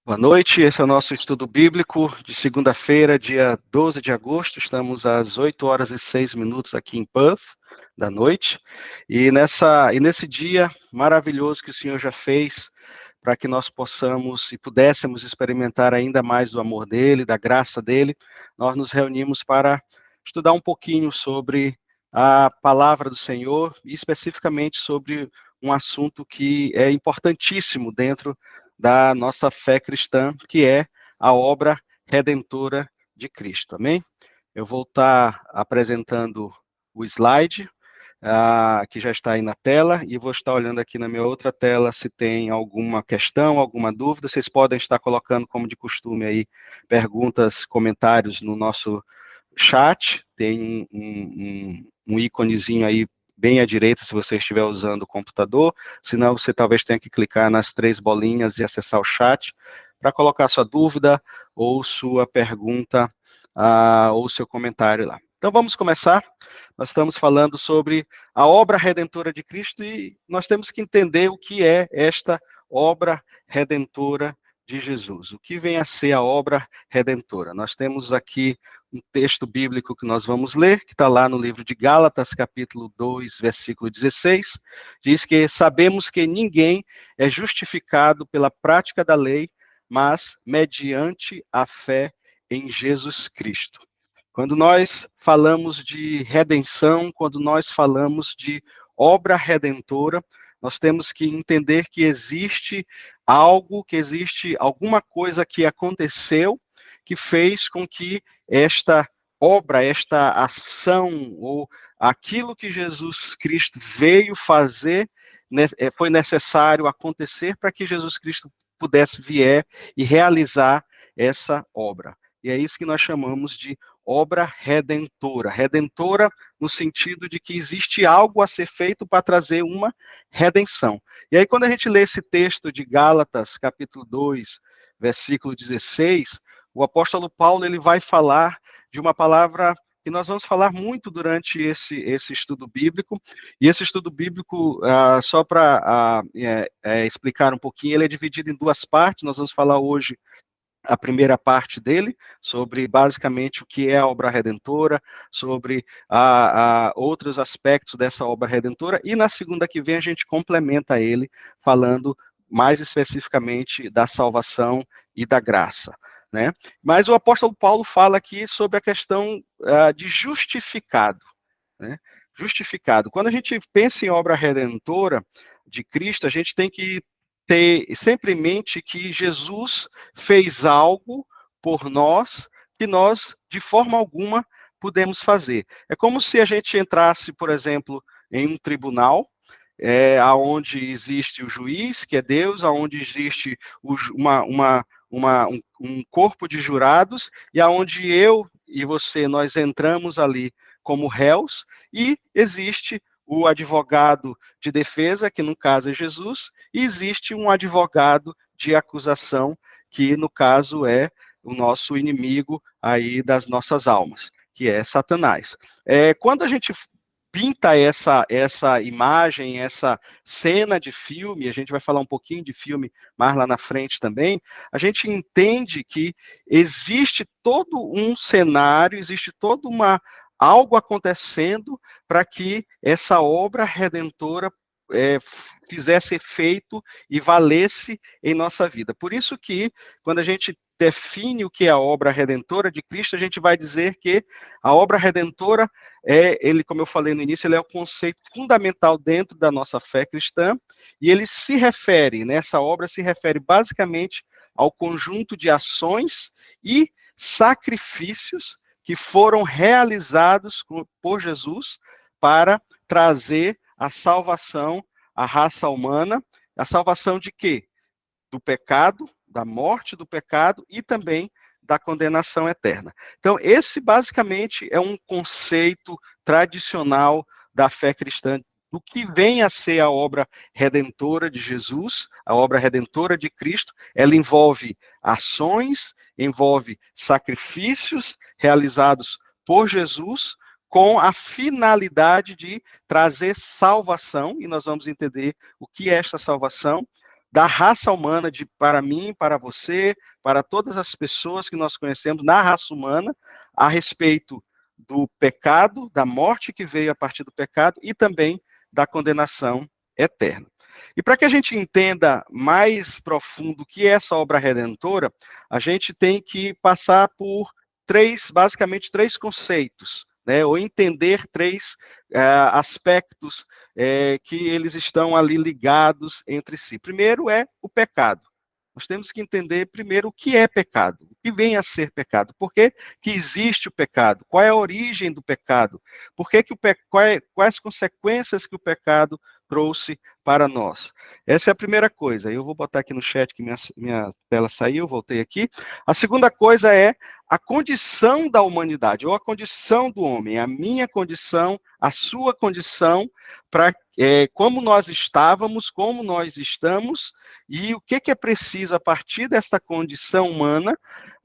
Boa noite, esse é o nosso estudo bíblico de segunda-feira, dia 12 de agosto. Estamos às 8 horas e 6 minutos aqui em Perth, da noite. E nesse dia maravilhoso que o Senhor já fez, para que nós possamos e pudéssemos experimentar ainda mais do amor dele, da graça dele, nós nos reunimos para estudar um pouquinho sobre a palavra do Senhor, e especificamente sobre um assunto que é importantíssimo dentro da nossa fé cristã, que é a obra redentora de Cristo, amém? Eu vou estar apresentando o slide, que já está aí na tela, e vou estar olhando aqui na minha outra tela se tem alguma questão, alguma dúvida. Vocês podem estar colocando, como de costume, aí, perguntas, comentários no nosso chat, tem um íconezinho aí bem à direita, se você estiver usando o computador, senão você talvez tenha que clicar nas 3 bolinhas e acessar o chat, para colocar sua dúvida, ou sua pergunta, ou seu comentário lá. Então vamos começar. Nós estamos falando sobre a obra redentora de Cristo, e nós temos que entender o que é esta obra redentora de Jesus. O que vem a ser a obra redentora? Nós temos aqui um texto bíblico que nós vamos ler, que está lá no livro de Gálatas, capítulo 2, versículo 16, diz que sabemos que ninguém é justificado pela prática da lei, mas mediante a fé em Jesus Cristo. Quando nós falamos de redenção, quando nós falamos de obra redentora, nós temos que entender que existe algo, que existe alguma coisa que aconteceu, que fez com que esta obra, esta ação, ou aquilo que Jesus Cristo veio fazer, foi necessário acontecer para que Jesus Cristo pudesse vier e realizar essa obra. E é isso que nós chamamos de obra redentora. Redentora no sentido de que existe algo a ser feito para trazer uma redenção. E aí, quando a gente lê esse texto de Gálatas, capítulo 2, versículo 16, o apóstolo Paulo ele vai falar de uma palavra que nós vamos falar muito durante esse estudo bíblico. E esse estudo bíblico, só para explicar um pouquinho, ele é dividido em 2 partes. Nós vamos falar hoje a primeira parte dele, sobre basicamente o que é a obra redentora, sobre outros aspectos dessa obra redentora, e na segunda que vem a gente complementa ele, falando mais especificamente da salvação e da graça. Né? Mas o apóstolo Paulo fala aqui sobre a questão de justificado. Né? Justificado. Quando a gente pensa em obra redentora de Cristo, a gente tem que ter sempre em mente que Jesus fez algo por nós que nós, de forma alguma, podemos fazer. É como se a gente entrasse, por exemplo, em um tribunal, aonde existe o juiz, que é Deus, aonde existe um corpo de jurados, e aonde eu e você, nós entramos ali como réus, e existe o advogado de defesa, que no caso é Jesus, e existe um advogado de acusação, que no caso é o nosso inimigo aí das nossas almas, que é Satanás. Quando a gente pinta essa imagem, essa cena de filme, a gente vai falar um pouquinho de filme mais lá na frente também, a gente entende que existe todo um cenário, existe toda algo acontecendo para que essa obra redentora fizesse efeito e valesse em nossa vida. Por isso que, quando a gente define o que é a obra redentora de Cristo, a gente vai dizer que a obra redentora ele, como eu falei no início, ele é o conceito fundamental dentro da nossa fé cristã, e ele se refere, nessa obra se refere basicamente ao conjunto de ações e sacrifícios que foram realizados por Jesus para trazer a salvação à raça humana. A salvação de quê? Do pecado, da morte do pecado e também da condenação eterna. Então, esse basicamente é um conceito tradicional da fé cristã, do que vem a ser a obra redentora de Jesus, a obra redentora de Cristo. Ela envolve ações, envolve sacrifícios realizados por Jesus, com a finalidade de trazer salvação, e nós vamos entender o que é esta salvação, da raça humana, para mim, para você, para todas as pessoas que nós conhecemos na raça humana, a respeito do pecado, da morte que veio a partir do pecado e também da condenação eterna. E para que a gente entenda mais profundo o que é essa obra redentora, a gente tem que passar por basicamente três conceitos, né, ou entender três aspectos que eles estão ali ligados entre si. Primeiro é o pecado. Nós temos que entender primeiro o que é pecado, o que vem a ser pecado, por que, que existe o pecado, qual é a origem do pecado, por que quais consequências que o pecado trouxe para nós. Essa é a primeira coisa. Eu vou botar aqui no chat que minha tela saiu, voltei aqui. A segunda coisa é a condição da humanidade, ou a condição do homem, a minha condição, a sua condição, para como nós estávamos, como nós estamos, e o que é preciso a partir desta condição humana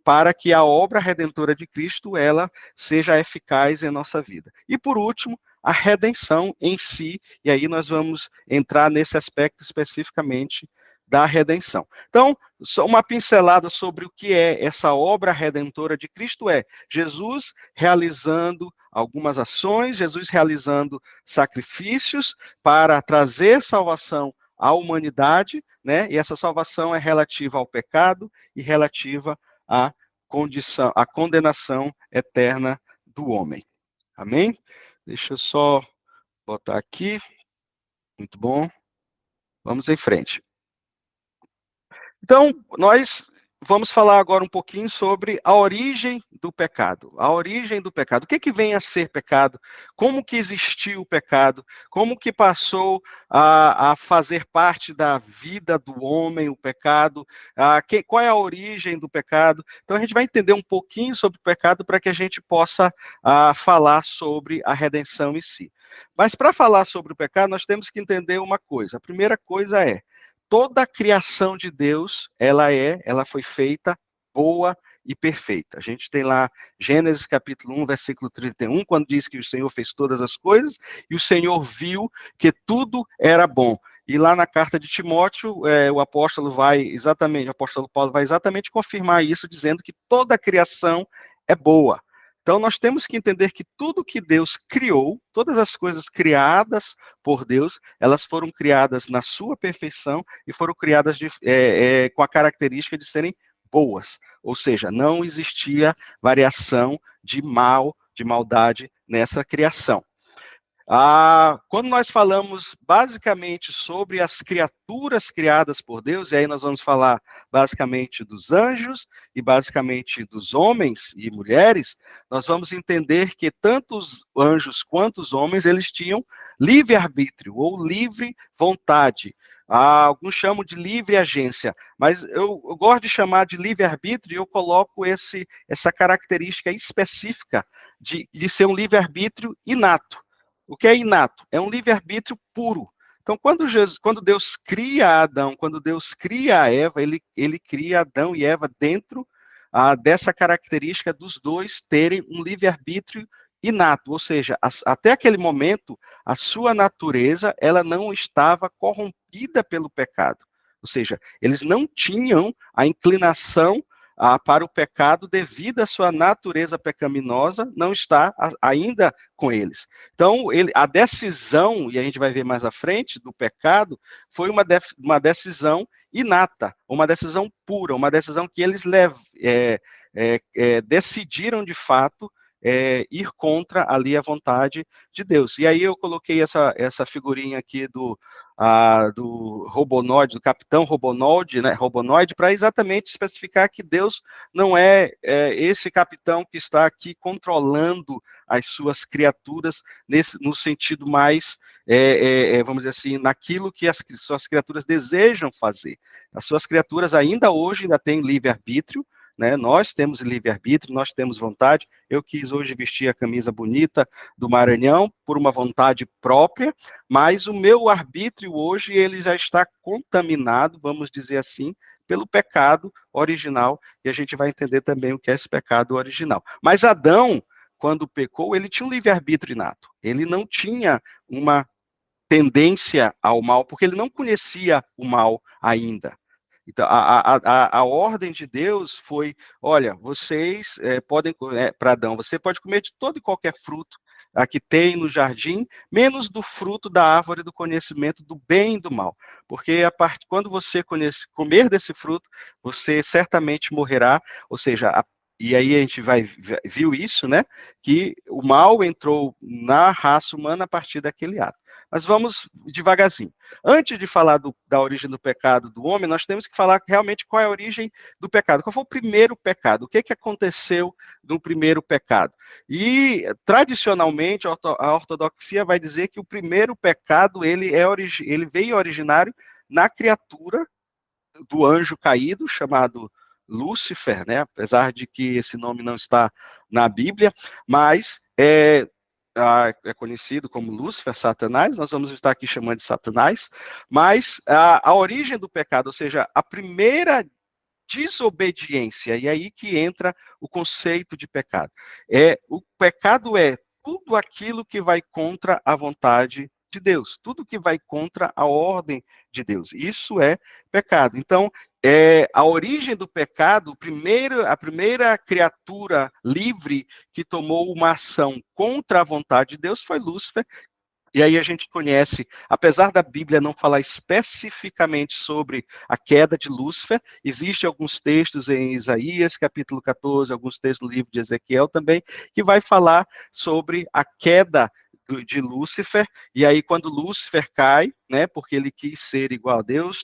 para que a obra redentora de Cristo ela seja eficaz em nossa vida. E por último, a redenção em si, e aí nós vamos entrar nesse aspecto especificamente da redenção. Então, só uma pincelada sobre o que é essa obra redentora de Cristo Jesus realizando algumas ações, Jesus realizando sacrifícios para trazer salvação à humanidade, né? E essa salvação é relativa ao pecado e relativa à condenação eterna do homem. Amém? Deixa eu só botar aqui. Muito bom. Vamos em frente. Então, nós vamos falar agora um pouquinho sobre a origem do pecado. A origem do pecado. O que vem a ser pecado? Como que existiu o pecado? Como que passou a fazer parte da vida do homem, o pecado? Qual é a origem do pecado? Então, a gente vai entender um pouquinho sobre o pecado para que a gente possa falar sobre a redenção em si. Mas para falar sobre o pecado, nós temos que entender uma coisa. A primeira coisa é, toda a criação de Deus, ela foi feita boa e perfeita. A gente tem lá Gênesis capítulo 1, versículo 31, quando diz que o Senhor fez todas as coisas, e o Senhor viu que tudo era bom. E lá na carta de Timóteo, o apóstolo Paulo vai exatamente confirmar isso, dizendo que toda a criação é boa. Então, nós temos que entender que tudo que Deus criou, todas as coisas criadas por Deus, elas foram criadas na sua perfeição e foram criadas com a característica de serem boas. Ou seja, não existia variação de maldade nessa criação. Quando nós falamos basicamente sobre as criaturas criadas por Deus, e aí nós vamos falar basicamente dos anjos e basicamente dos homens e mulheres, nós vamos entender que tanto os anjos quanto os homens, eles tinham livre-arbítrio ou livre vontade. Alguns chamam de livre agência, mas eu gosto de chamar de livre-arbítrio e eu coloco essa característica específica de ser um livre-arbítrio inato. O que é inato? É um livre-arbítrio puro. Então, quando Deus cria Adão, quando Deus cria a Eva, ele cria Adão e Eva dentro dessa característica dos dois terem um livre-arbítrio inato, ou seja, até aquele momento, a sua natureza ela não estava corrompida pelo pecado. Ou seja, eles não tinham a inclinação para o pecado devido à sua natureza pecaminosa, não está ainda com eles. Então, a decisão, e a gente vai ver mais à frente, do pecado, foi uma decisão inata, uma decisão pura, uma decisão que eles decidiram de fato ir contra ali a vontade de Deus. E aí eu coloquei essa figurinha aqui do Robonoide, do Capitão Robonoide, né, para exatamente especificar que Deus não é esse capitão que está aqui controlando as suas criaturas no sentido mais, vamos dizer assim, naquilo que as suas criaturas desejam fazer. As suas criaturas ainda hoje têm livre-arbítrio, né? Nós temos livre-arbítrio, nós temos vontade. Eu quis hoje vestir a camisa bonita do Maranhão por uma vontade própria, mas o meu arbítrio hoje ele já está contaminado, vamos dizer assim, pelo pecado original, e a gente vai entender também o que é esse pecado original. Mas Adão, quando pecou, ele tinha um livre-arbítrio inato. Ele não tinha uma tendência ao mal, porque ele não conhecia o mal ainda. Então, a ordem de Deus foi: olha, vocês podem, para Adão, você pode comer de todo e qualquer fruto que tem no jardim, menos do fruto da árvore do conhecimento do bem e do mal. Porque quando você comer desse fruto, você certamente morrerá, ou seja, e aí a gente viu isso, né? Que o mal entrou na raça humana a partir daquele ato. Mas vamos devagarzinho. Antes de falar da origem do pecado do homem, nós temos que falar realmente qual é a origem do pecado. Qual foi o primeiro pecado? O que aconteceu no primeiro pecado? E, tradicionalmente, a ortodoxia vai dizer que o primeiro pecado ele veio originário na criatura do anjo caído, chamado Lúcifer, né? Apesar de que esse nome não está na Bíblia, mas é conhecido como Lúcifer, Satanás, nós vamos estar aqui chamando de Satanás, mas a origem do pecado, ou seja, a primeira desobediência, e aí que entra o conceito de pecado. O pecado é tudo aquilo que vai contra a vontade de Deus, tudo que vai contra a ordem de Deus. Isso é pecado. Então, a origem do pecado, a primeira criatura livre que tomou uma ação contra a vontade de Deus foi Lúcifer. E aí a gente conhece, apesar da Bíblia não falar especificamente sobre a queda de Lúcifer, existem alguns textos em Isaías, capítulo 14, alguns textos no livro de Ezequiel também, que vai falar sobre a queda de Lúcifer, e aí quando Lúcifer cai, né, porque ele quis ser igual a Deus,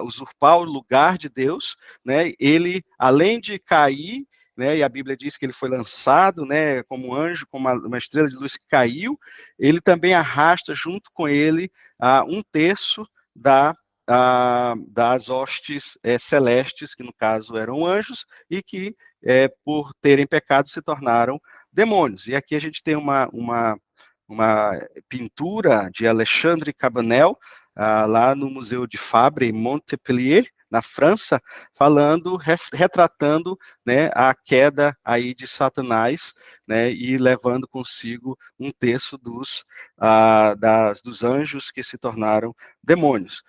usurpar o lugar de Deus, né, ele, além de cair, né, e a Bíblia diz que ele foi lançado, né, como um anjo, como uma estrela de luz que caiu, ele também arrasta junto com ele um terço das hostes celestes, que no caso eram anjos, e que, por terem pecado, se tornaram demônios. E aqui a gente tem uma pintura de Alexandre Cabanel, lá no Museu de Fabre, em Montpellier, na França, retratando, né, a queda aí de Satanás, né, e levando consigo um terço dos anjos que se tornaram demônios.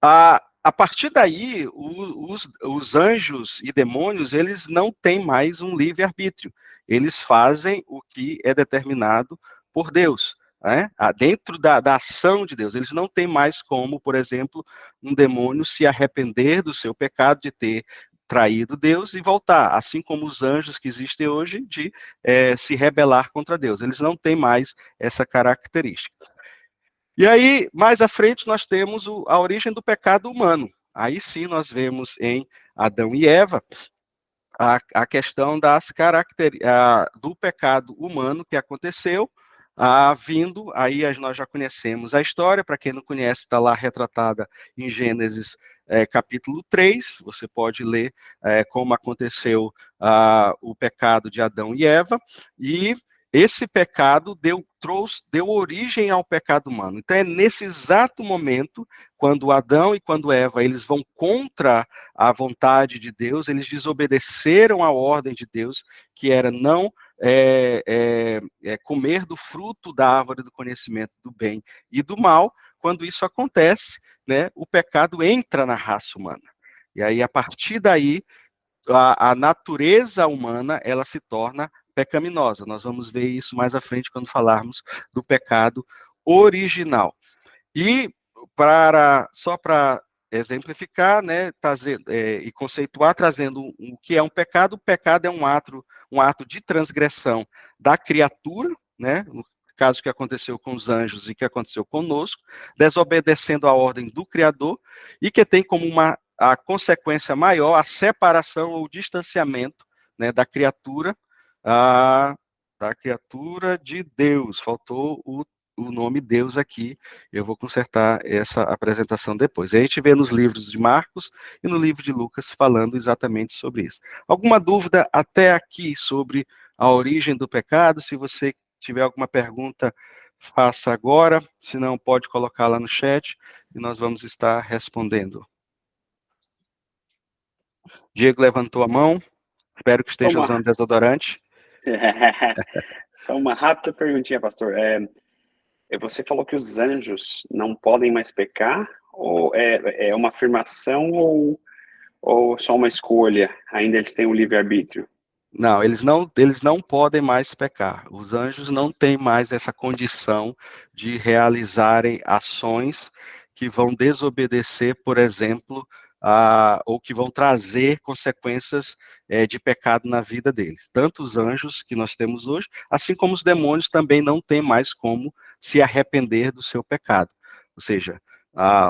A partir daí, os anjos e demônios, eles não têm mais um livre-arbítrio. Eles fazem o que é determinado por Deus, né? Dentro da ação de Deus. Eles não têm mais como, por exemplo, um demônio se arrepender do seu pecado de ter traído Deus e voltar, assim como os anjos que existem hoje, de se rebelar contra Deus. Eles não têm mais essa característica. E aí, mais à frente, nós temos a origem do pecado humano. Aí sim nós vemos em Adão e Eva a questão do pecado humano que aconteceu, vindo, aí nós já conhecemos a história, para quem não conhece, está lá retratada em Gênesis capítulo 3, você pode ler como aconteceu o pecado de Adão e Eva, e esse pecado deu origem ao pecado humano. Então é nesse exato momento, quando Adão e quando Eva, eles vão contra a vontade de Deus, eles desobedeceram a ordem de Deus, que era não comer do fruto da árvore do conhecimento do bem e do mal. Quando isso acontece, né, o pecado entra na raça humana. E aí, a partir daí, a natureza humana, ela se torna pecaminosa. Nós vamos ver isso mais à frente quando falarmos do pecado original. E só para exemplificar, né, e conceituar, trazendo o que é um pecado. O pecado é um ato de transgressão da criatura, né, no caso que aconteceu com os anjos e que aconteceu conosco, desobedecendo a ordem do Criador, e que tem como a consequência maior a separação ou distanciamento, né, da criatura de Deus. Faltou o nome Deus aqui. Eu vou consertar essa apresentação depois. A gente vê nos livros de Marcos e no livro de Lucas falando exatamente sobre isso. Alguma dúvida até aqui sobre a origem do pecado? Se você tiver alguma pergunta, faça agora. Se não, pode colocar lá no chat e nós vamos estar respondendo. Diego levantou a mão. Espero que esteja usando desodorante. Só uma rápida perguntinha, pastor. Você falou que os anjos não podem mais pecar? Ou é uma afirmação ou só uma escolha? Ainda eles têm o livre-arbítrio? Não, eles não podem mais pecar. Os anjos não têm mais essa condição de realizarem ações que vão desobedecer, por exemplo, ou que vão trazer consequências de pecado na vida deles. Tanto os anjos que nós temos hoje, assim como os demônios também não têm mais como se arrepender do seu pecado. Ou seja,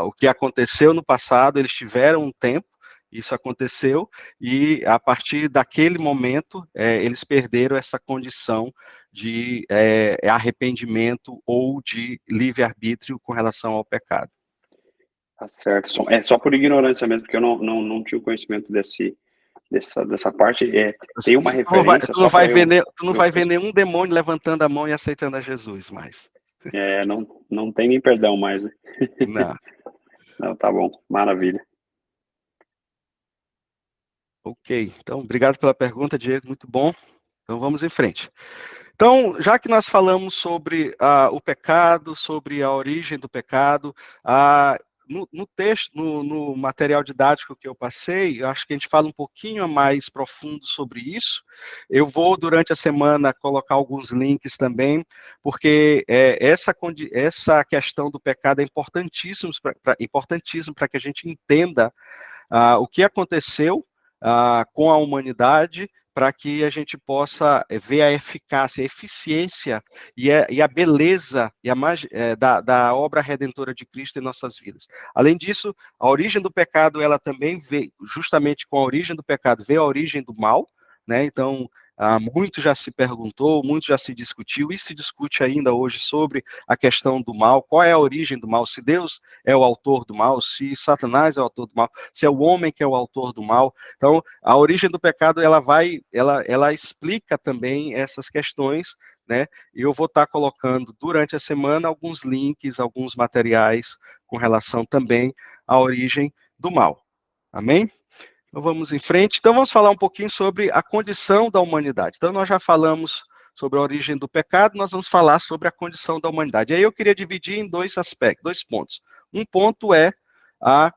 o que aconteceu no passado, eles tiveram um tempo, isso aconteceu, e a partir daquele momento, eles perderam essa condição de arrependimento ou de livre-arbítrio com relação ao pecado. Tá certo. É só por ignorância mesmo, porque eu não tinha o conhecimento dessa parte. Tem uma referência só para Tu não vai ver nenhum demônio levantando a mão e aceitando a Jesus mais. Não tem nem perdão mais, né? Não. Não, tá bom, maravilha. Ok, então, obrigado pela pergunta, Diego, muito bom. Então, vamos em frente. Então, já que nós falamos sobre o pecado, sobre a origem do pecado, no texto, no material didático que eu passei, eu acho que a gente fala um pouquinho mais profundo sobre isso. Eu vou, durante a semana, colocar alguns links também, porque essa questão do pecado é importantíssimo para que a gente entenda o que aconteceu com a humanidade, para que a gente possa ver a eficácia, a eficiência e a beleza da obra redentora de Cristo em nossas vidas. Além disso, a origem do pecado, ela também veio, justamente com a origem do pecado, veio a origem do mal, né? Então, muito já se perguntou, muito já se discutiu, e se discute ainda hoje sobre a questão do mal, qual é a origem do mal, se Deus é o autor do mal, se Satanás é o autor do mal, se é o homem que é o autor do mal. Então, a origem do pecado, ela explica também essas questões, né? E eu vou estar colocando durante a semana alguns links, alguns materiais com relação também à origem do mal. Amém? Então vamos em frente. Então vamos falar um pouquinho sobre a condição da humanidade. Então nós já falamos sobre a origem do pecado, nós vamos falar sobre a condição da humanidade. E aí eu queria dividir em dois aspectos, dois pontos. Um ponto é a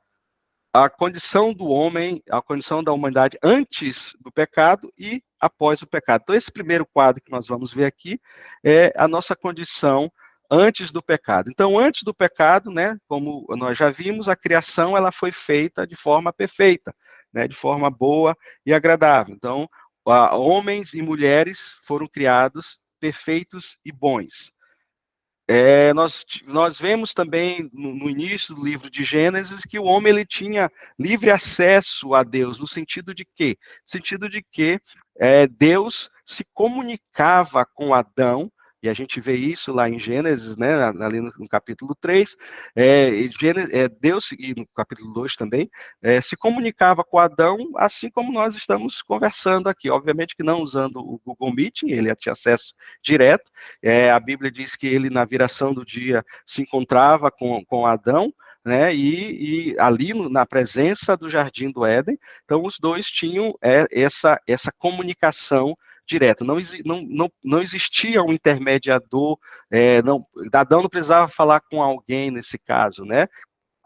a condição do homem, a condição da humanidade antes do pecado e após o pecado. Então, esse primeiro quadro que nós vamos ver aqui é a nossa condição antes do pecado. Então, antes do pecado, né, como nós já vimos, a criação ela foi feita de forma perfeita, né, de forma boa e agradável. Então, homens e mulheres foram criados perfeitos e bons. Nós vemos também no início do livro de Gênesis que o homem ele tinha livre acesso a Deus, no sentido de quê? No sentido de que Deus se comunicava com Adão, e a gente vê isso lá em Gênesis, né, ali no capítulo 3, Deus, e no capítulo 2 também, se comunicava com Adão, assim como nós estamos conversando aqui. Obviamente que não usando o Google Meet, ele tinha acesso direto, a Bíblia diz que ele, na viração do dia, se encontrava com Adão, né, e ali na presença do Jardim do Éden, então os dois tinham essa comunicação direta, não existia um intermediador, Adão não precisava falar com alguém nesse caso, né,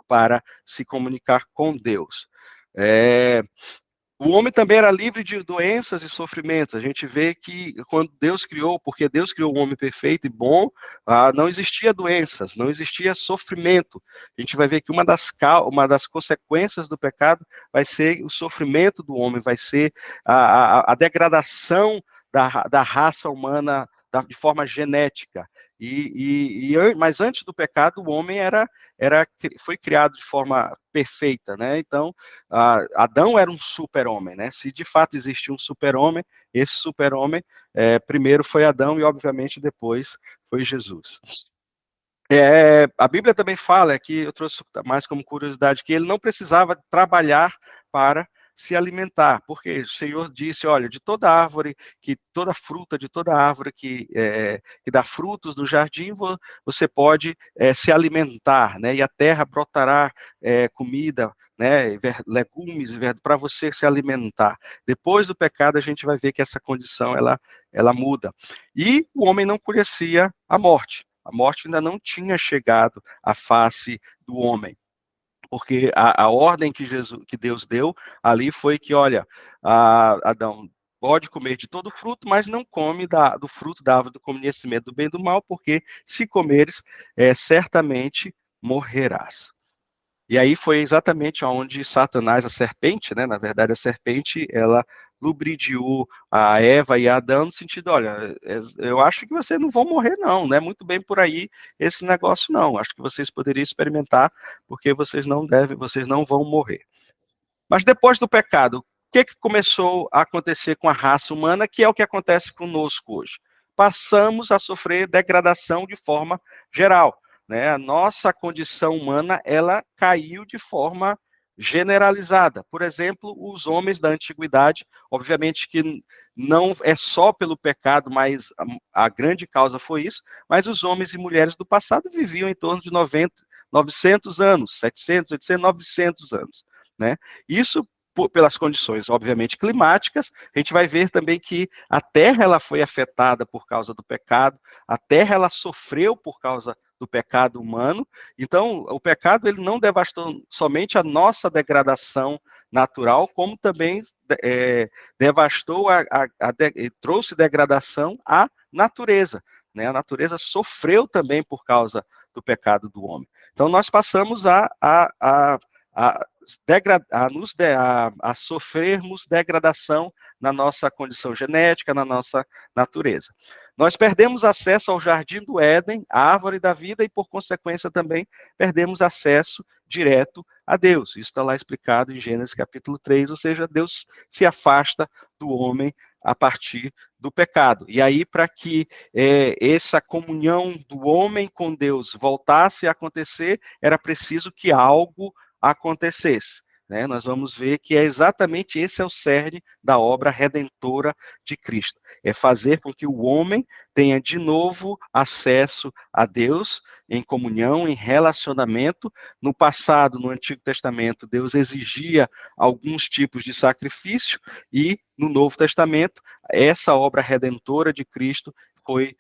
para se comunicar com Deus. O homem também era livre de doenças e sofrimentos. A gente vê que quando Deus criou, porque Deus criou o homem perfeito e bom, não existia doenças, não existia sofrimento. A gente vai ver que uma das consequências do pecado vai ser o sofrimento do homem, vai ser a degradação da raça humana de forma genética. Mas antes do pecado, o homem foi criado de forma perfeita, né? Então, Adão era um super-homem, né? Se de fato existia um super-homem, esse super-homem primeiro foi Adão e, obviamente, depois foi Jesus. A Bíblia também fala, aqui eu trouxe mais como curiosidade, que ele não precisava trabalhar para se alimentar, porque o Senhor disse, olha, de toda árvore, toda fruta, de toda árvore que dá frutos no jardim, você pode se alimentar, né? E a terra brotará comida, né? Legumes, para você se alimentar. Depois do pecado, a gente vai ver que essa condição, ela muda. E o homem não conhecia a morte. A morte ainda não tinha chegado à face do homem, porque a ordem que Deus deu ali foi que, olha, Adão, pode comer de todo fruto, mas não come do fruto da árvore do conhecimento do bem e do mal, porque se comeres, certamente morrerás. E aí foi exatamente onde Satanás, a serpente, né? Na verdade, a serpente, ela lubridiou a Eva e a Adão no sentido, olha, eu acho que vocês não vão morrer não, não é muito bem por aí esse negócio não. Acho que vocês poderiam experimentar, porque vocês não vão morrer. Mas depois do pecado, o que começou a acontecer com a raça humana, que é o que acontece conosco hoje? Passamos a sofrer degradação de forma geral, né? A nossa condição humana, ela caiu de forma generalizada. Por exemplo, os homens da antiguidade, obviamente que não é só pelo pecado, mas a grande causa foi isso, mas os homens e mulheres do passado viviam em torno de 900 anos, 700, 800, 900 anos, né? Isso pelas condições, obviamente, climáticas. A gente vai ver também que a Terra ela foi afetada por causa do pecado, a Terra ela sofreu por causa do pecado humano. Então, o pecado ele não devastou somente a nossa degradação natural, como também devastou, trouxe degradação à natureza, né? A natureza sofreu também por causa do pecado do homem. Então, nós passamos a a sofrermos degradação na nossa condição genética, na nossa natureza. Nós perdemos acesso ao jardim do Éden, a árvore da vida, e por consequência também perdemos acesso direto a Deus. Isso está lá explicado em Gênesis capítulo 3, ou seja, Deus se afasta do homem a partir do pecado. E aí, para que essa comunhão do homem com Deus voltasse a acontecer, era preciso que algo acontecesse. Né? Nós vamos ver que é exatamente esse é o cerne da obra redentora de Cristo. É fazer com que o homem tenha de novo acesso a Deus em comunhão, em relacionamento. No passado, no Antigo Testamento, Deus exigia alguns tipos de sacrifício e no Novo Testamento, essa obra redentora de Cristo foi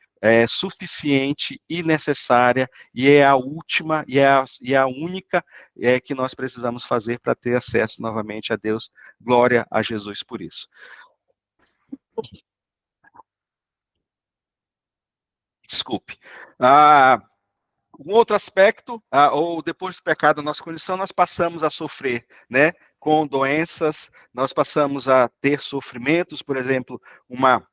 suficiente e necessária, e é a última, e é a única que nós precisamos fazer para ter acesso novamente a Deus. Glória a Jesus por isso. Desculpe. Um outro aspecto, ou depois do pecado da nossa condição, nós passamos a sofrer, né, com doenças, nós passamos a ter sofrimentos, por exemplo, uma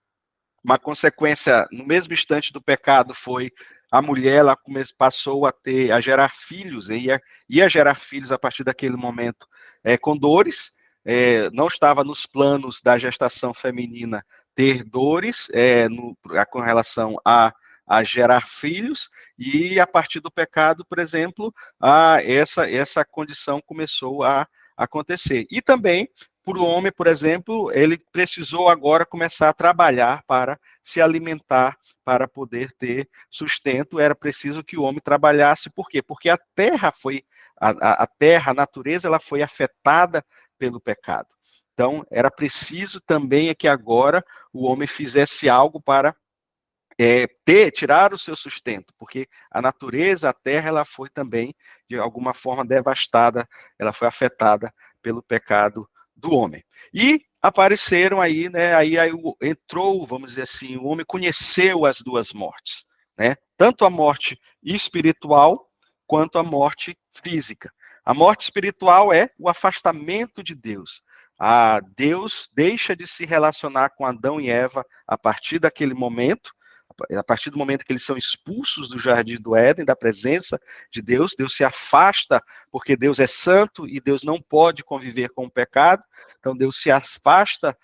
consequência, no mesmo instante do pecado, foi a mulher, ela passou a gerar filhos, ia gerar filhos a partir daquele momento com dores, não estava nos planos da gestação feminina ter dores com relação a gerar filhos, e a partir do pecado, por exemplo, essa condição começou a acontecer. E também, para o homem, por exemplo, ele precisou agora começar a trabalhar para se alimentar, para poder ter sustento. Era preciso que o homem trabalhasse. Por quê? Porque a terra a terra, a natureza, ela foi afetada pelo pecado. Então, era preciso também que agora o homem fizesse algo para tirar o seu sustento, porque a natureza, a terra, ela foi também, de alguma forma, devastada, ela foi afetada pelo pecado do homem. E apareceram aí, né, aí entrou, vamos dizer assim, o homem conheceu as duas mortes, né, tanto a morte espiritual, quanto a morte física. A morte espiritual é o afastamento de Deus. Deus deixa de se relacionar com Adão e Eva a partir daquele momento, a partir do momento que eles são expulsos do jardim do Éden, da presença de Deus, Deus se afasta, porque Deus é santo e Deus não pode conviver com o pecado, então Deus se afasta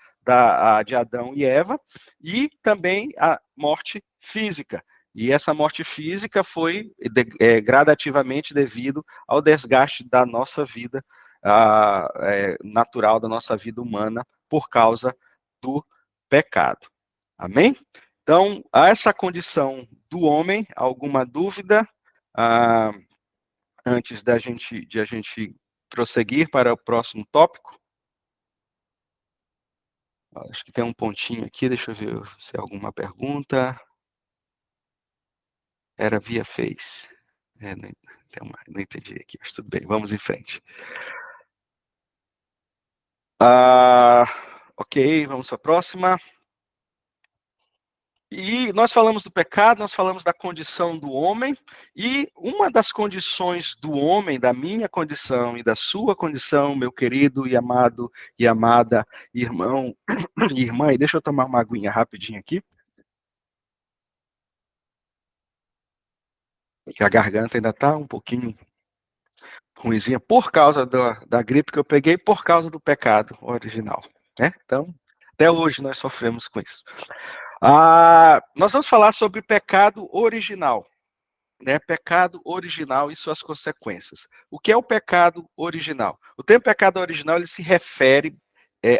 de Adão e Eva, e também a morte física. E essa morte física foi gradativamente devido ao desgaste da nossa vida natural, da nossa vida humana, por causa do pecado. Amém? Então, a essa condição do homem, alguma dúvida antes de a gente prosseguir para o próximo tópico? Acho que tem um pontinho aqui, deixa eu ver se há alguma pergunta. Era via Face. Não entendi aqui, mas tudo bem, vamos em frente. Ok, vamos para a próxima. E nós falamos do pecado, nós falamos da condição do homem, e uma das condições do homem, da minha condição e da sua condição, meu querido e amado e amada irmão e irmã, e deixa eu tomar uma aguinha rapidinho aqui, que a garganta ainda está um pouquinho ruinzinha, por causa da gripe que eu peguei, por causa do pecado original, né? Então, até hoje nós sofremos com isso. Nós vamos falar sobre pecado original. Né, pecado original e suas consequências. O que é o pecado original? O termo pecado original ele se refere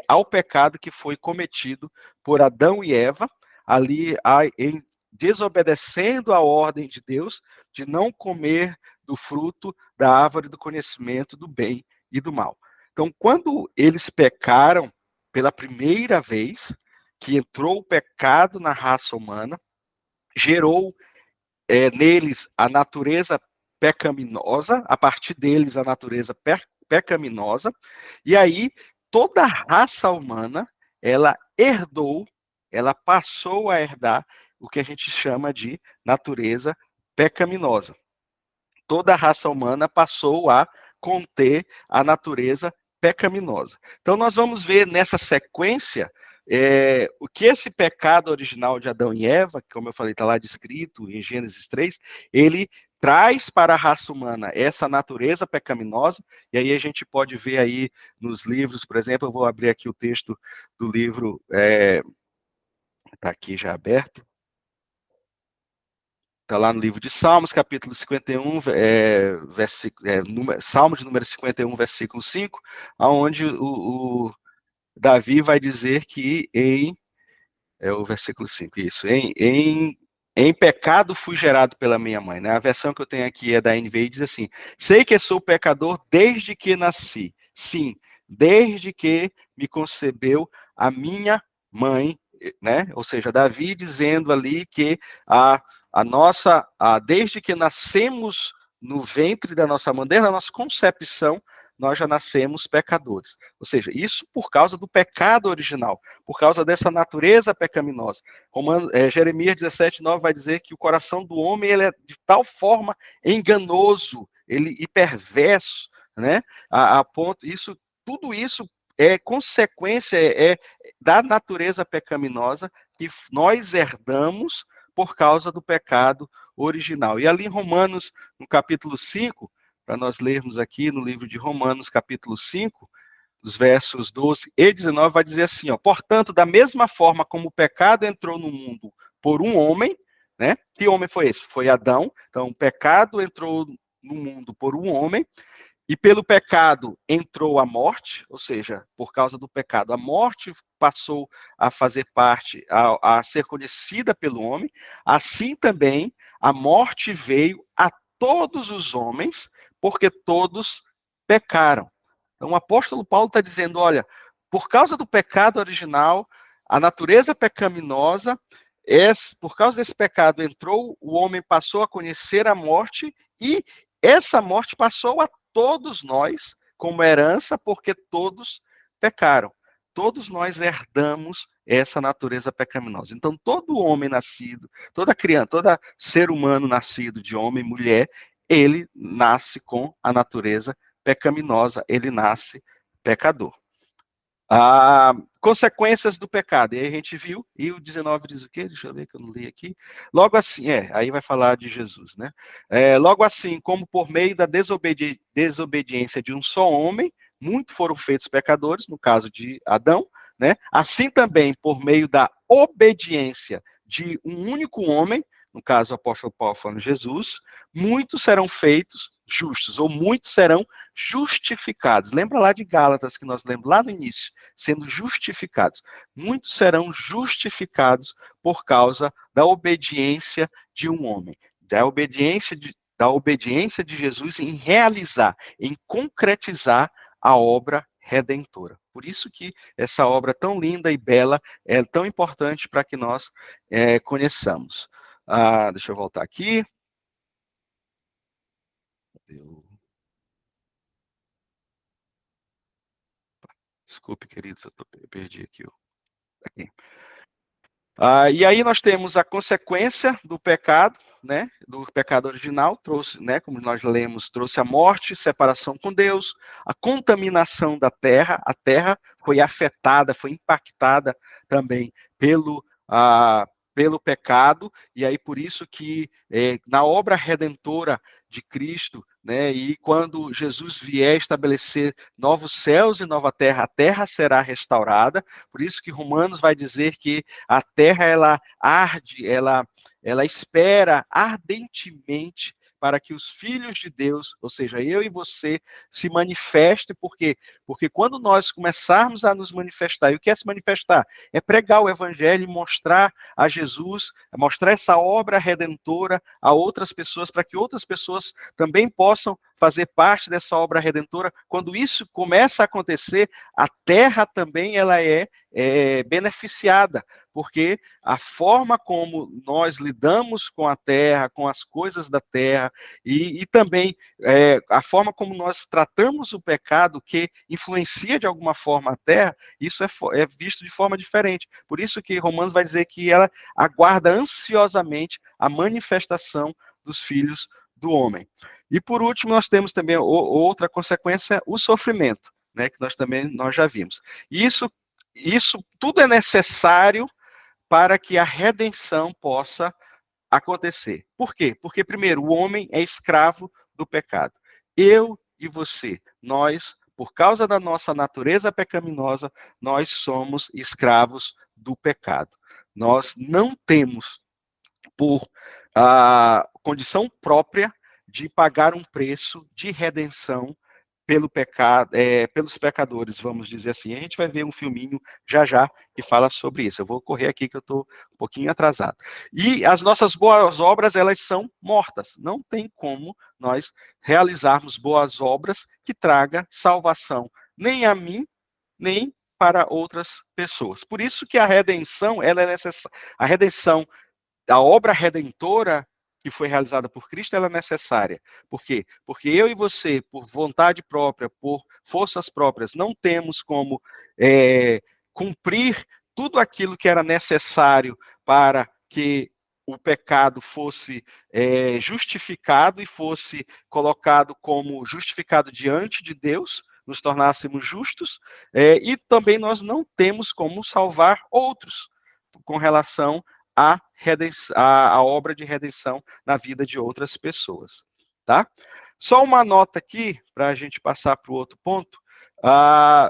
ao pecado que foi cometido por Adão e Eva, ali em desobedecendo a ordem de Deus de não comer do fruto da árvore do conhecimento do bem e do mal. Então, quando eles pecaram pela primeira vez, que entrou o pecado na raça humana, gerou neles a natureza pecaminosa, a partir deles a natureza pecaminosa, e aí toda a raça humana, ela herdou, ela passou a herdar o que a gente chama de natureza pecaminosa. Toda a raça humana passou a conter a natureza pecaminosa. Então, nós vamos ver nessa sequência o que esse pecado original de Adão e Eva, que, como eu falei, está lá descrito em Gênesis 3, ele traz para a raça humana essa natureza pecaminosa, e aí a gente pode ver aí nos livros, por exemplo, eu vou abrir aqui o texto do livro, está aqui já aberto, está lá no livro de Salmos, capítulo 51, Salmos de número 51, versículo 5, onde o Davi vai dizer que o versículo 5, isso, em pecado fui gerado pela minha mãe, né? A versão que eu tenho aqui é da NVI, diz assim, sei que sou pecador desde que nasci, sim, desde que me concebeu a minha mãe, né? Ou seja, Davi dizendo ali que desde que nascemos no ventre da nossa mãe, desde a nossa concepção, nós já nascemos pecadores. Ou seja, isso por causa do pecado original, por causa dessa natureza pecaminosa. Jeremias 17:9 vai dizer que o coração do homem ele é de tal forma enganoso, e perverso, né? A ponto, tudo isso é consequência da natureza pecaminosa que nós herdamos por causa do pecado original. E ali em Romanos, no capítulo 5, para nós lermos aqui no livro de Romanos, capítulo 5, os versos 12 e 19, vai dizer assim, ó, portanto, da mesma forma como o pecado entrou no mundo por um homem, né? Que homem foi esse? Foi Adão. Então, o pecado entrou no mundo por um homem, e pelo pecado entrou a morte, ou seja, por causa do pecado, a morte passou a fazer parte, a ser conhecida pelo homem. Assim também, a morte veio a todos os homens, porque todos pecaram. Então, o apóstolo Paulo está dizendo, olha, por causa do pecado original, a natureza pecaminosa, por causa desse pecado entrou, o homem passou a conhecer a morte, e essa morte passou a todos nós como herança, porque todos pecaram. Todos nós herdamos essa natureza pecaminosa. Então, todo homem nascido, toda criança, todo ser humano nascido de homem e mulher, ele nasce com a natureza pecaminosa, ele nasce pecador. Consequências do pecado. E aí a gente viu, e o 19 diz o quê? Deixa eu ver que eu não li aqui. Logo assim, aí vai falar de Jesus, né? Logo assim, como por meio da desobediência de um só homem, muitos foram feitos pecadores, no caso de Adão, né? Assim também, por meio da obediência de um único homem, no caso o apóstolo Paulo falando Jesus, muitos serão feitos justos, ou muitos serão justificados. Lembra lá de Gálatas, que nós lemos lá no início, sendo justificados. Muitos serão justificados por causa da obediência de um homem, da obediência de Jesus em realizar, em concretizar a obra redentora. Por isso que essa obra tão linda e bela é tão importante para que nós conheçamos. Deixa eu voltar aqui. Deu. Desculpe, queridos, eu perdi aqui. Aqui. E aí nós temos a consequência do pecado, né, do pecado original, trouxe, né, como nós lemos, trouxe a morte, separação com Deus, a contaminação da terra, a terra foi afetada, foi impactada também pelo pecado, e aí por isso que na obra redentora de Cristo, né, e quando Jesus vier estabelecer novos céus e nova terra, a terra será restaurada, por isso que Romanos vai dizer que a terra, ela arde, ela espera ardentemente para que os filhos de Deus, ou seja, eu e você, se manifeste, por quê? Porque quando nós começarmos a nos manifestar, e o que é se manifestar? É pregar o evangelho e mostrar a Jesus, mostrar essa obra redentora a outras pessoas, para que outras pessoas também possam fazer parte dessa obra redentora. Quando isso começa a acontecer, a terra também ela é beneficiada, porque a forma como nós lidamos com a terra, com as coisas da terra, e também a forma como nós tratamos o pecado que influencia de alguma forma a terra, isso é visto de forma diferente. Por isso que Romanos vai dizer que ela aguarda ansiosamente a manifestação dos filhos do homem. E por último, nós temos também outra consequência, o sofrimento, né, que nós já vimos. Isso tudo é necessário para que a redenção possa acontecer. Por quê? Porque, primeiro, o homem é escravo do pecado. Eu e você, nós, por causa da nossa natureza pecaminosa, nós somos escravos do pecado. Nós não temos, por condição própria, de pagar um preço de redenção pelo pecado, pelos pecadores, vamos dizer assim. A gente vai ver um filminho já já que fala sobre isso. Eu vou correr aqui que eu estou um pouquinho atrasado. E as nossas boas obras, elas são mortas. Não tem como nós realizarmos boas obras que traga salvação, nem a mim, nem para outras pessoas. Por isso que a redenção, ela é necessária. A redenção, a obra redentora que foi realizada por Cristo, ela é necessária. Por quê? Porque eu e você, por vontade própria, por forças próprias, não temos como cumprir tudo aquilo que era necessário para que o pecado fosse justificado e fosse colocado como justificado diante de Deus, nos tornássemos justos, e também nós não temos como salvar outros com relação a obra de redenção na vida de outras pessoas, tá? Só uma nota aqui, para a gente passar para o outro ponto.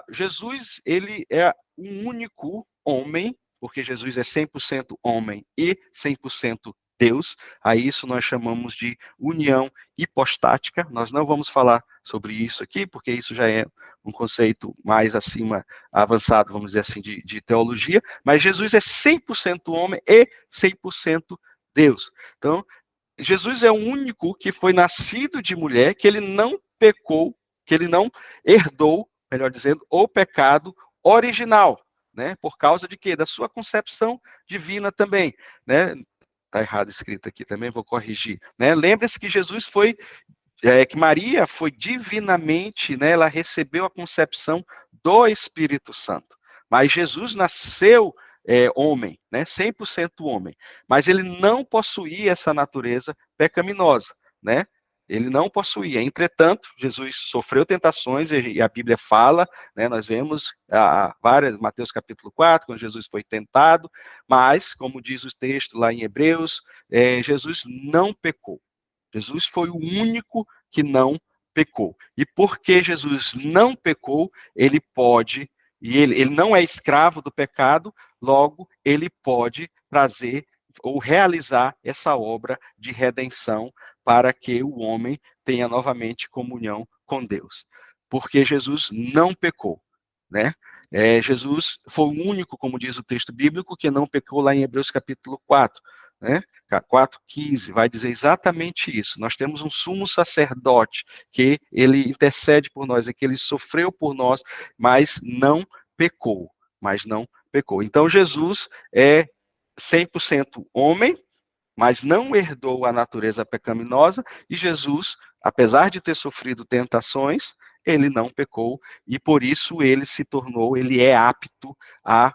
Jesus, ele é o único homem, porque Jesus é 100% homem e 100% Deus, a isso nós chamamos de união hipostática. Nós não vamos falar sobre isso aqui, porque isso já é um conceito mais acima, avançado, vamos dizer assim, de teologia, mas Jesus é 100% homem e 100% Deus. Então, Jesus é o único que foi nascido de mulher, que ele não pecou, que ele não herdou, melhor dizendo, o pecado original, né? Por causa de quê? Da sua concepção divina também, né? Está errado escrito aqui também, vou corrigir. Né? Lembre-se que Jesus foi, que Maria foi divinamente, né? Ela recebeu a concepção do Espírito Santo. Mas Jesus nasceu homem, né? 100% homem. Mas ele não possuía essa natureza pecaminosa, né? Ele não possuía. Entretanto, Jesus sofreu tentações, e a Bíblia fala, né, nós vemos Mateus capítulo 4, quando Jesus foi tentado, mas, como diz o texto lá em Hebreus, Jesus não pecou. Jesus foi o único que não pecou. E porque Jesus não pecou, ele pode, e ele não é escravo do pecado, logo ele pode trazer ou realizar essa obra de redenção para que o homem tenha novamente comunhão com Deus. Porque Jesus não pecou, né? Jesus foi o único, como diz o texto bíblico, que não pecou lá em Hebreus capítulo 4, né? 4:15, vai dizer exatamente isso. Nós temos um sumo sacerdote que ele intercede por nós, que ele sofreu por nós, mas não pecou, Então Jesus é 100% homem, mas não herdou a natureza pecaminosa, e Jesus apesar de ter sofrido tentações, ele não pecou, e por isso ele é apto a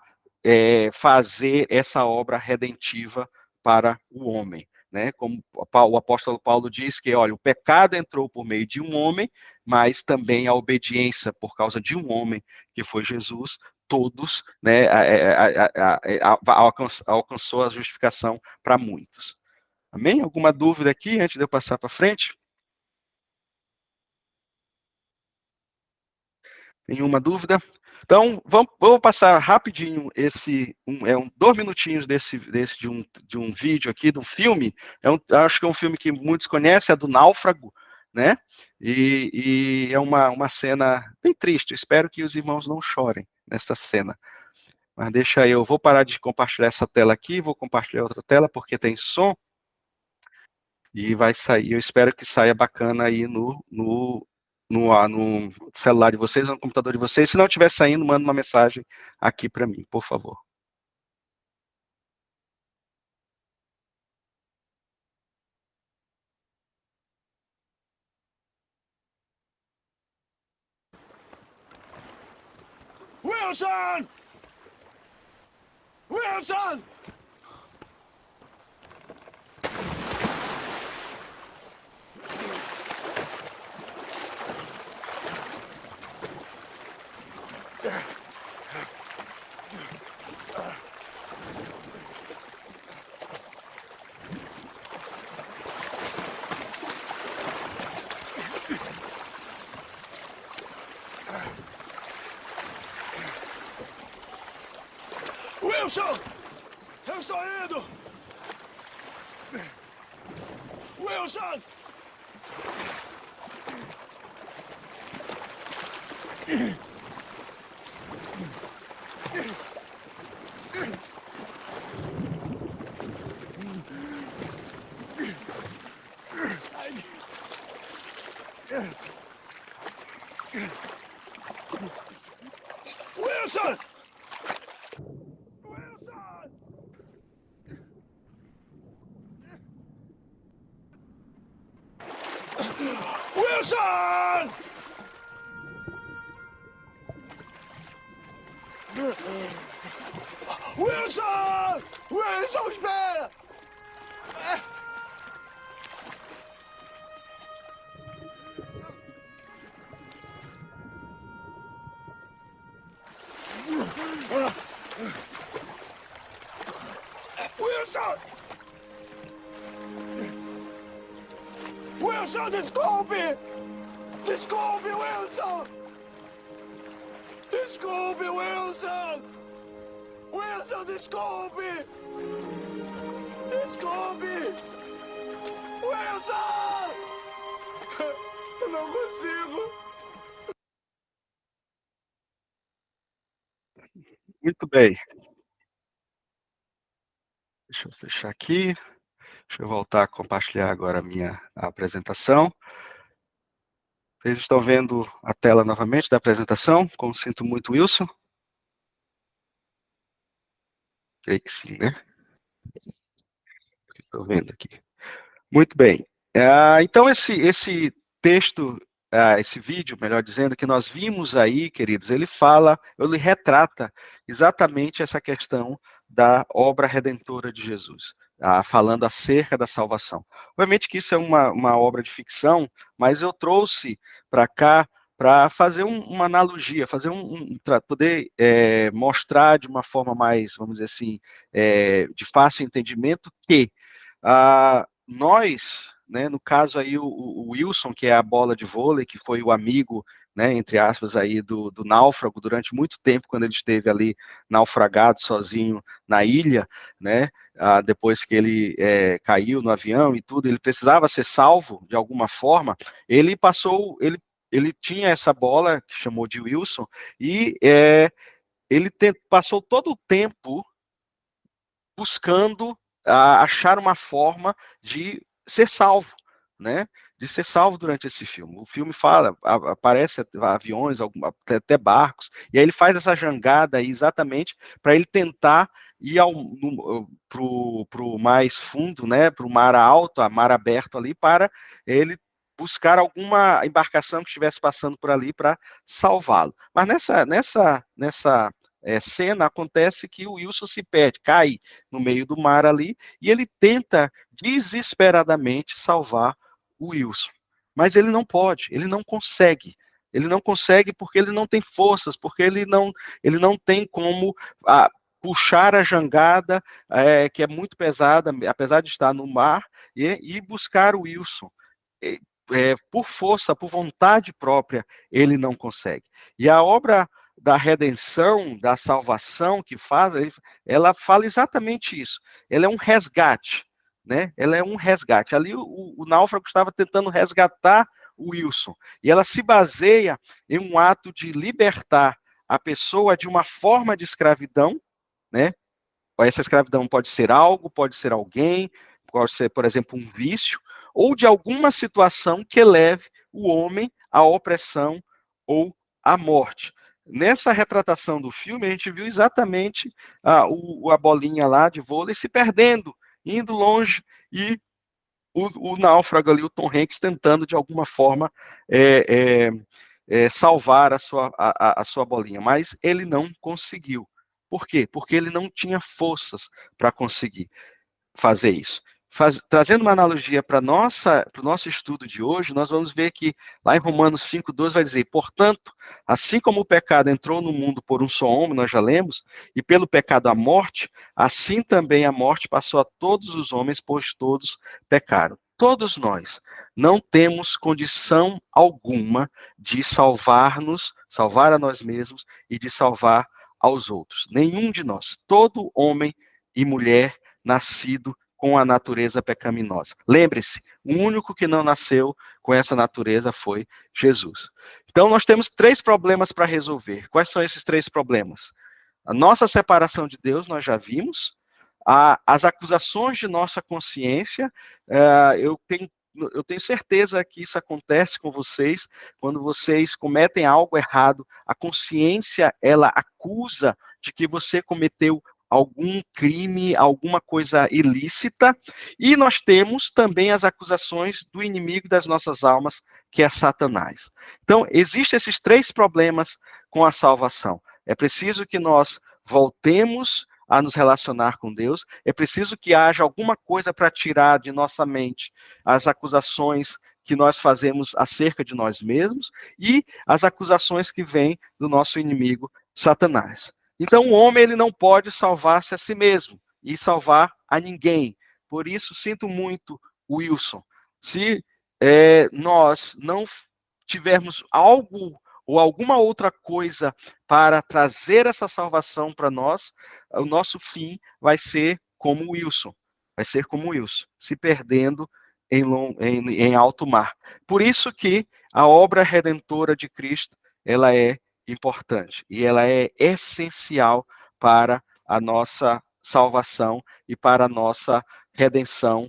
fazer essa obra redentiva para o homem. Né? Como o apóstolo Paulo diz que, olha, o pecado entrou por meio de um homem, mas também a obediência por causa de um homem, que foi Jesus, todos, né, alcançou a justificação para muitos. Amém? Alguma dúvida aqui antes de eu passar para frente? Nenhuma dúvida? Então, vou passar rapidinho 2 minutinhos de um vídeo aqui, de um filme. Acho que é um filme que muitos conhecem, é do Náufrago, né? E é uma cena bem triste. Espero que os irmãos não chorem nessa cena. Mas deixa eu vou parar de compartilhar essa tela aqui, vou compartilhar outra tela, porque tem som, e vai sair. Eu espero que saia bacana aí no celular de vocês, no computador de vocês. Se não estiver saindo, manda uma mensagem aqui para mim, por favor. Wilson! Wilson! Wilson! Eu estou indo! Wilson! Wilson! Wilson! Wilson! Wilson, espera! Wilson! Wilson, desculpe! Desculpe, Wilson! Desculpe, Wilson! Wilson, desculpe! Desculpe! Wilson! Eu não consigo! Muito bem. Deixa eu fechar aqui. Deixa eu voltar a compartilhar agora a minha apresentação. Vocês estão vendo a tela novamente da apresentação? Como sinto muito, Wilson? Creio que sim, né? Estou vendo aqui. Muito bem. Então, esse texto, esse vídeo, melhor dizendo, que nós vimos aí, queridos, ele retrata exatamente essa questão da obra redentora de Jesus, falando acerca da salvação. Obviamente que isso é uma obra de ficção, mas eu trouxe para cá para fazer uma analogia, para poder mostrar de uma forma mais, vamos dizer assim, de fácil entendimento, que nós, né, no caso aí o Wilson, que é a bola de vôlei, que foi o amigo, né, entre aspas, aí do náufrago durante muito tempo, quando ele esteve ali naufragado sozinho na ilha, né, depois que ele caiu no avião e tudo, ele precisava ser salvo de alguma forma, ele tinha essa bola, que chamou de Wilson, e ele passou todo o tempo buscando achar uma forma de ser salvo, né? De ser salvo durante esse filme. O filme aparece aviões, até barcos, e aí ele faz essa jangada aí exatamente para ele tentar ir para o mais fundo, né? Para o mar alto, a mar aberto ali, para ele buscar alguma embarcação que estivesse passando por ali para salvá-lo. Mas nessa cena acontece que o Wilson se perde, cai no meio do mar ali, e ele tenta desesperadamente salvar o Wilson. Mas ele não pode, ele não consegue. Ele não consegue porque ele não tem forças, porque ele não tem como puxar a jangada, que é muito pesada, apesar de estar no mar, e buscar o Wilson. Por força, por vontade própria, ele não consegue. E a obra da redenção, da salvação que faz, ela fala exatamente isso. Ela é um resgate, né? Ela é um resgate. Ali o náufrago estava tentando resgatar o Wilson. E ela se baseia em um ato de libertar a pessoa de uma forma de escravidão, né? Essa escravidão pode ser algo, pode ser alguém, pode ser, por exemplo, um vício, ou de alguma situação que leve o homem à opressão ou à morte. Nessa retratação do filme, a gente viu exatamente a bolinha lá de vôlei se perdendo, indo longe, e o náufrago ali, o Tom Hanks, tentando de alguma forma salvar a sua bolinha, mas ele não conseguiu. Por quê? Porque ele não tinha forças para conseguir fazer isso. Trazendo uma analogia para o nosso estudo de hoje, nós vamos ver que lá em Romanos 5,12 vai dizer: portanto, assim como o pecado entrou no mundo por um só homem, nós já lemos, e pelo pecado a morte, assim também a morte passou a todos os homens, pois todos pecaram. Todos nós não temos condição alguma de salvar a nós mesmos e de salvar aos outros. Nenhum de nós. Todo homem e mulher nascido com a natureza pecaminosa. Lembre-se, o único que não nasceu com essa natureza foi Jesus. Então, nós temos 3 problemas para resolver. Quais são esses 3 problemas? A nossa separação de Deus, nós já vimos. As acusações de nossa consciência, eu tenho certeza que isso acontece com vocês, quando vocês cometem algo errado, a consciência, ela acusa de que você cometeu algum crime, alguma coisa ilícita, e nós temos também as acusações do inimigo das nossas almas, que é Satanás. Então, existem esses 3 problemas com a salvação. É preciso que nós voltemos a nos relacionar com Deus, é preciso que haja alguma coisa para tirar de nossa mente as acusações que nós fazemos acerca de nós mesmos e as acusações que vêm do nosso inimigo, Satanás. Então, o homem ele não pode salvar-se a si mesmo e salvar a ninguém. Por isso, sinto muito, Wilson. Se nós não tivermos algo ou alguma outra coisa para trazer essa salvação para nós, o nosso fim vai ser como Wilson. Vai ser como Wilson, se perdendo em alto mar. Por isso que a obra redentora de Cristo, ela é importante e ela é essencial para a nossa salvação e para a nossa redenção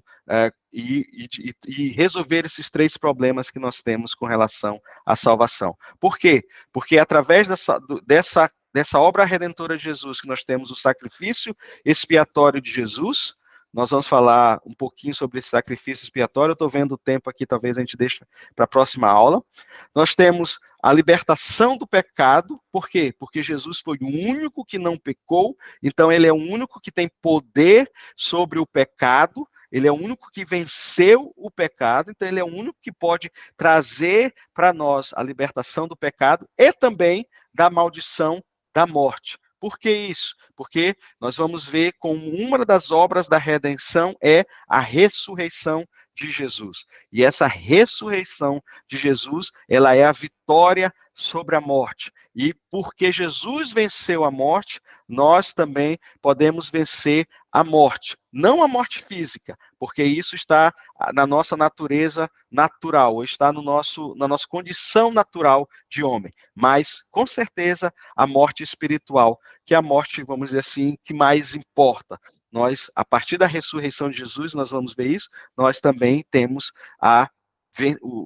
e resolver esses 3 problemas que nós temos com relação à salvação. Por quê? Porque através dessa obra redentora de Jesus, que nós temos o sacrifício expiatório de Jesus. Nós vamos falar um pouquinho sobre esse sacrifício expiatório. Eu estou vendo o tempo aqui, talvez a gente deixe para a próxima aula. Nós temos a libertação do pecado. Por quê? Porque Jesus foi o único que não pecou, então ele é o único que tem poder sobre o pecado, ele é o único que venceu o pecado, então ele é o único que pode trazer para nós a libertação do pecado e também da maldição da morte. Por que isso? Porque nós vamos ver como uma das obras da redenção é a ressurreição de Jesus. E essa ressurreição de Jesus, ela é a vitória sobre a morte. E porque Jesus venceu a morte, nós também podemos vencer a morte. Não a morte física, porque isso está na nossa natureza natural, ou está na nossa condição natural de homem. Mas, com certeza, a morte espiritual, que é a morte, vamos dizer assim, que mais importa. Nós, a partir da ressurreição de Jesus, nós vamos ver isso, nós também temos a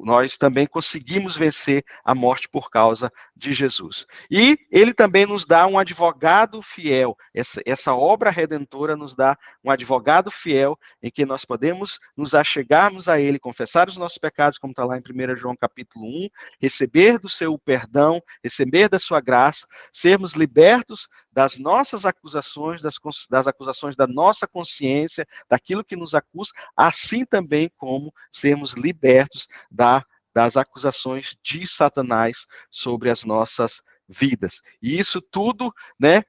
nós também conseguimos vencer a morte por causa de Jesus. E ele também nos dá um advogado fiel. Essa obra redentora nos dá um advogado fiel em que nós podemos nos achegarmos a ele, confessar os nossos pecados, como está lá em 1 João capítulo 1, receber do seu perdão, receber da sua graça, sermos libertos das nossas acusações, das acusações da nossa consciência, daquilo que nos acusa, assim também como sermos libertos das acusações de Satanás sobre as nossas vidas. E isso tudo, né,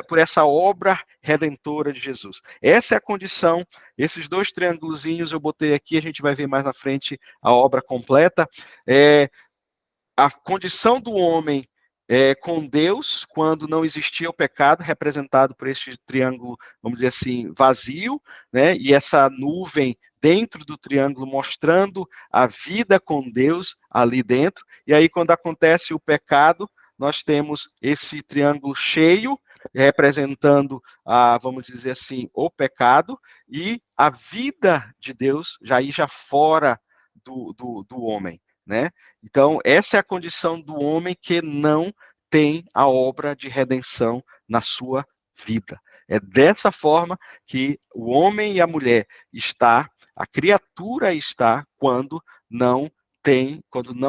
por essa obra redentora de Jesus. Essa é a condição. Esses 2 triângulozinhos eu botei aqui, a gente vai ver mais na frente a obra completa. A condição do homem com Deus, quando não existia o pecado, representado por este triângulo, vamos dizer assim, vazio, né? E essa nuvem dentro do triângulo mostrando a vida com Deus ali dentro. E aí, quando acontece o pecado, nós temos esse triângulo cheio, representando, vamos dizer assim, o pecado, e a vida de Deus já fora do homem, né? Então, essa é a condição do homem que não tem a obra de redenção na sua vida. É dessa forma que o homem e a mulher a criatura está quando não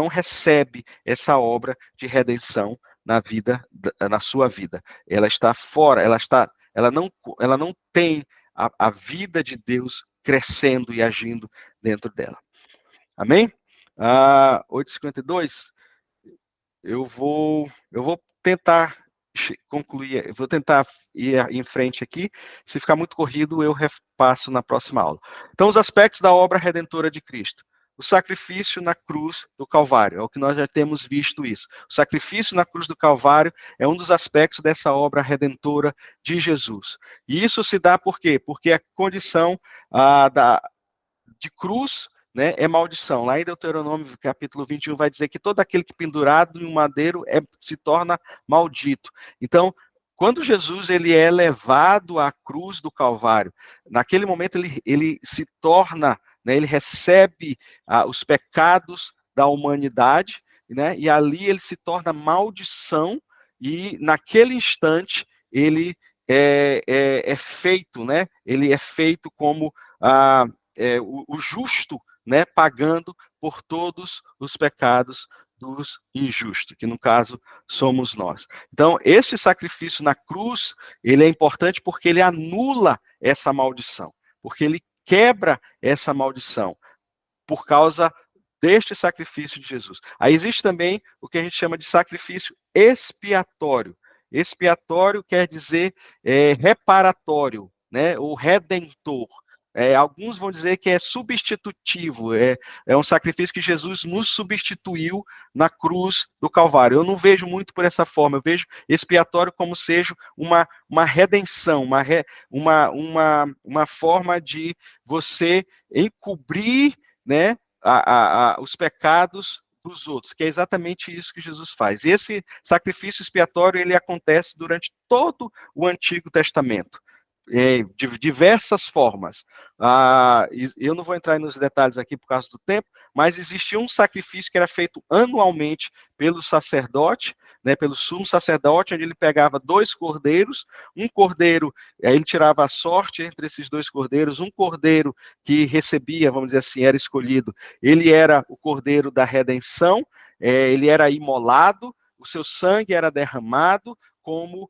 recebe essa obra de redenção na sua vida. Ela está fora, ela não tem a vida de Deus crescendo e agindo dentro dela. Amém? 8h52, eu vou tentar concluir, eu vou tentar ir em frente aqui. Se ficar muito corrido, eu repasso na próxima aula. Então, os aspectos da obra redentora de Cristo. O sacrifício na cruz do Calvário, é o que nós já temos visto isso. O sacrifício na cruz do Calvário é um dos aspectos dessa obra redentora de Jesus. E isso se dá por quê? Porque a condição de cruz, né, é maldição. Lá em Deuteronômio, capítulo 21, vai dizer que todo aquele que pendurado em um madeiro se torna maldito. Então, quando Jesus ele é levado à cruz do Calvário, naquele momento ele se torna, né, ele recebe os pecados da humanidade, né, e ali ele se torna maldição, e naquele instante ele é feito, né, ele é feito como o justo, né, pagando por todos os pecados dos injustos, que no caso somos nós. Então, este sacrifício na cruz, ele é importante porque ele anula essa maldição, porque ele quebra essa maldição por causa deste sacrifício de Jesus. Aí existe também o que a gente chama de sacrifício expiatório. Expiatório quer dizer reparatório, né, ou redentor. Alguns vão dizer que é substitutivo, é um sacrifício que Jesus nos substituiu na cruz do Calvário. Eu não vejo muito por essa forma, eu vejo expiatório como seja uma redenção, uma forma de você encobrir, né, os pecados dos outros, que é exatamente isso que Jesus faz. Esse sacrifício expiatório, ele acontece durante todo o Antigo Testamento. De diversas formas. Eu não vou entrar nos detalhes aqui por causa do tempo, mas existia um sacrifício que era feito anualmente pelo sacerdote, né, pelo sumo sacerdote, onde ele pegava 2 cordeiros, um cordeiro, ele tirava a sorte entre esses 2 cordeiros, um cordeiro que recebia, vamos dizer assim, era escolhido, ele era o cordeiro da redenção, ele era imolado, o seu sangue era derramado, como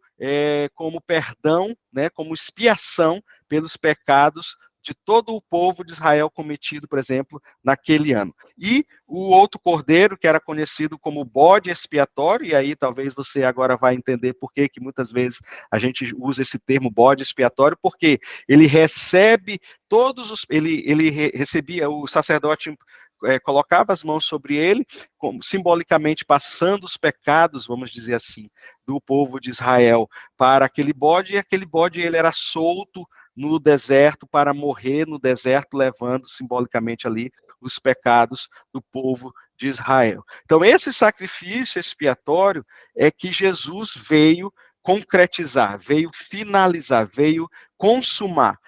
perdão, né, como expiação pelos pecados de todo o povo de Israel cometido, por exemplo, naquele ano. E o outro cordeiro, que era conhecido como bode expiatório, e aí talvez você agora vai entender por que muitas vezes a gente usa esse termo bode expiatório, porque ele recebe ele recebia, o sacerdote colocava as mãos sobre ele, simbolicamente passando os pecados, vamos dizer assim, do povo de Israel para aquele bode, e aquele bode ele era solto no deserto para morrer no deserto, levando simbolicamente ali os pecados do povo de Israel. Então, esse sacrifício expiatório é que Jesus veio concretizar, veio finalizar, veio consumar.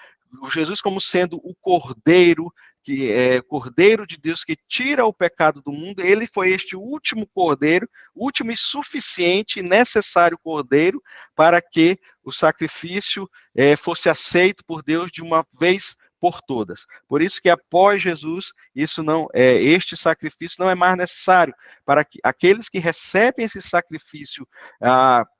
O Jesus como sendo o cordeiro que é Cordeiro de Deus que tira o pecado do mundo, ele foi este último cordeiro, último e suficiente e necessário cordeiro para que o sacrifício fosse aceito por Deus de uma vez por todas. Por isso que após Jesus, este sacrifício não é mais necessário para que aqueles que recebem esse sacrifício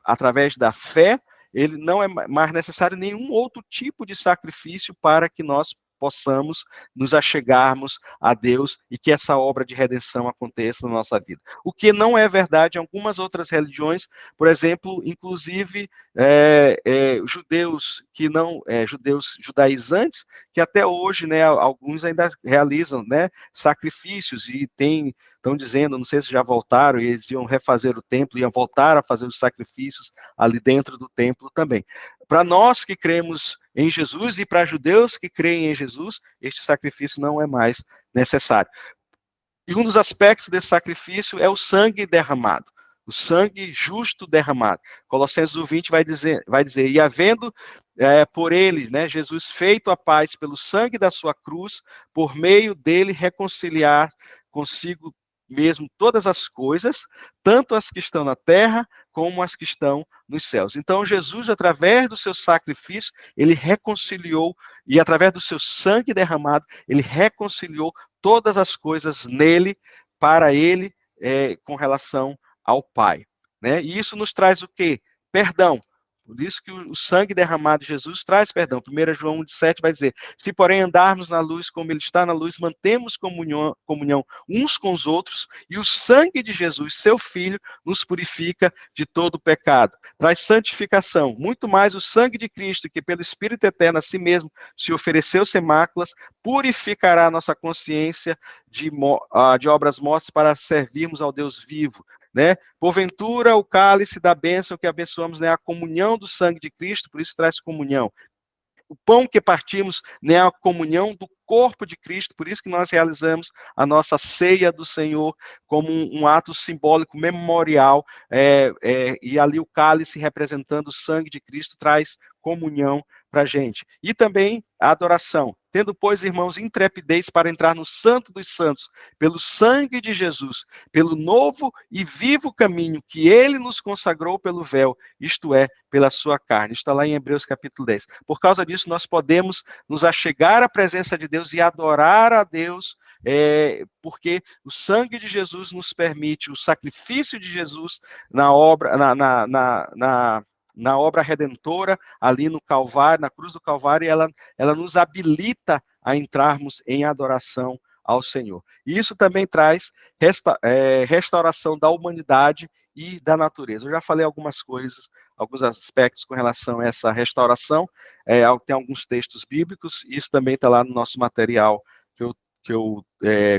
através da fé, ele não é mais necessário nenhum outro tipo de sacrifício para que nós possamos nos achegarmos a Deus e que essa obra de redenção aconteça na nossa vida. O que não é verdade em algumas outras religiões, por exemplo, inclusive judeus que não, judeus judaizantes, que até hoje, né, alguns ainda realizam, né, sacrifícios e estão dizendo, não sei se já voltaram, e eles iam refazer o templo, iam voltar a fazer os sacrifícios ali dentro do templo também. Para nós que cremos em Jesus e para judeus que creem em Jesus, este sacrifício não é mais necessário. E um dos aspectos desse sacrifício é o sangue derramado, o sangue justo derramado. Colossenses 1:20 vai dizer, e havendo por ele, né, Jesus feito a paz pelo sangue da sua cruz, por meio dele reconciliar consigo mesmo todas as coisas, tanto as que estão na terra, como as que estão nos céus. Então, Jesus, através do seu sacrifício, ele reconciliou, e através do seu sangue derramado, ele reconciliou todas as coisas nele, para ele, com relação ao Pai. Né? E isso nos traz o quê? Perdão. Por isso que o sangue derramado de Jesus traz perdão. 1 João 1:7 vai dizer, se porém andarmos na luz como ele está na luz, mantemos comunhão uns com os outros, e o sangue de Jesus, seu Filho, nos purifica de todo pecado. Traz santificação. Muito mais o sangue de Cristo, que pelo Espírito eterno a si mesmo se ofereceu sem máculas, purificará a nossa consciência de obras mortas para servirmos ao Deus vivo. Né? Porventura, o cálice da bênção que abençoamos, né, a comunhão do sangue de Cristo, por isso traz comunhão. O pão que partimos, né, a comunhão do corpo de Cristo, por isso que nós realizamos a nossa ceia do Senhor como um ato simbólico, memorial, e ali o cálice representando o sangue de Cristo traz comunhão para a gente. E também a adoração. Tendo, pois, irmãos, intrepidez para entrar no Santo dos Santos, pelo sangue de Jesus, pelo novo e vivo caminho que ele nos consagrou pelo véu, isto é, pela sua carne. Está lá em Hebreus capítulo 10. Por causa disso, nós podemos nos achegar à presença de Deus e adorar a Deus, porque o sangue de Jesus nos permite, o sacrifício de Jesus na obra, na obra redentora, ali no Calvário, na cruz do Calvário, ela nos habilita a entrarmos em adoração ao Senhor. E isso também traz restauração da humanidade e da natureza. Eu já falei algumas coisas, alguns aspectos com relação a essa restauração, tem alguns textos bíblicos, isso também está lá no nosso material que eu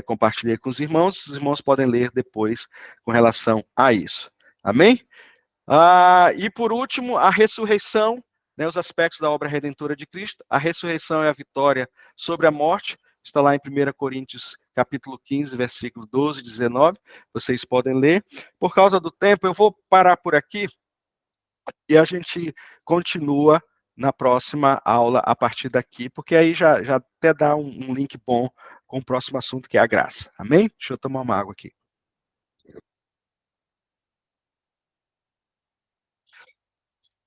compartilhei com os irmãos podem ler depois com relação a isso. Amém? E por último, a ressurreição, né, os aspectos da obra redentora de Cristo. A ressurreição é a vitória sobre a morte, está lá em 1 Coríntios capítulo 15, versículo 12 e 19, vocês podem ler. Por causa do tempo, eu vou parar por aqui, e a gente continua na próxima aula a partir daqui, porque aí já até dá um link bom com o próximo assunto, que é a graça. Amém? Deixa eu tomar uma água aqui.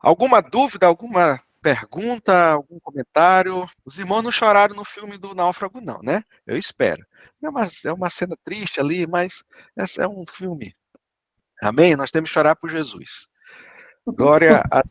Alguma dúvida, alguma pergunta, algum comentário? Os irmãos não choraram no filme do Náufrago, não, né? Eu espero. É uma cena triste ali, mas é um filme. Amém? Nós temos que chorar por Jesus. Glória a